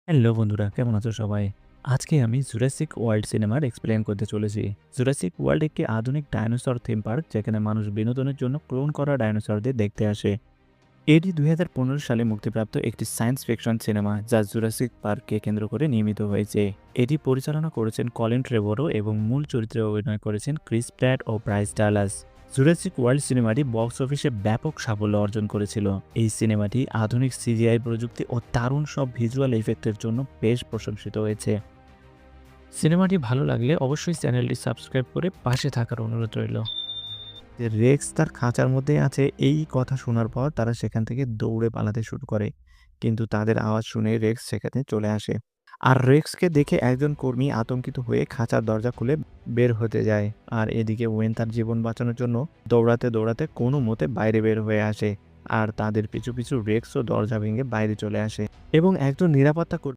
Hello বন্ধুরা, কেমন আছো সবাই? আজকে আমি জুরাসিক ওয়ার্ল্ড সিনেমার এক্সপ্লেইন করতে চলেছি। জুরাসিক ওয়ার্ল্ড একটি আধুনিক ডাইনোসর থিম পার্ক যেখানে মানুষ বিনোদনের জন্য ক্লোন করা ডাইনোসরদের দেখতে আসে। এটি ২০১৫ সালে মুক্তিপ্রাপ্ত একটি সায়েন্স ফিকশন সিনেমা যা জুরাসিক পার্ককে কেন্দ্র করে নির্মিত হয়েছে। এটি পরিচালনা করেছেন কলিন ট্রেভরো এবং মূল চরিত্রে অভিনয় করেছেন ক্রিস প্র্যাট ও ব্রাইস ডালাস। জুরাসিক ওয়ার্ল্ড সিনেমাটি বক্স অফিসে ব্যাপক সাফল্য অর্জন করেছিল। এই সিনেমাটি আধুনিক সিজিআই প্রযুক্তি ও দারুণ সব ভিজুয়াল ইফেক্টের জন্য বেশ প্রশংসিত হয়েছে। সিনেমাটি ভালো লাগলে অবশ্যই চ্যানেলটি সাবস্ক্রাইব করে পাশে থাকার অনুরোধ রইল। যে রেক্স তার খাঁচার মধ্যেই আছে এই কথা শোনার পর তারা সেখান থেকে দৌড়ে পালাতে শুরু করে। কিন্তু তাদের আওয়াজ শুনে রেক্স সেখানে চলে আসে। আর রেক্সকে দেখে একজন কর্মী আতঙ্কিত হয়ে খাঁচার দরজা খুলে বের হতে যায়। আর এদিকে ওয়েন তার জীবন বাঁচানোর জন্য দৌড়াতে দৌড়াতে কোনো মতে বাইরে বের হয়ে আসে। আর তাদের পিছু পিছু রেক্সও দরজা ভেঙে বাইরে চলে আসে এবং একজন নিরাপত্তা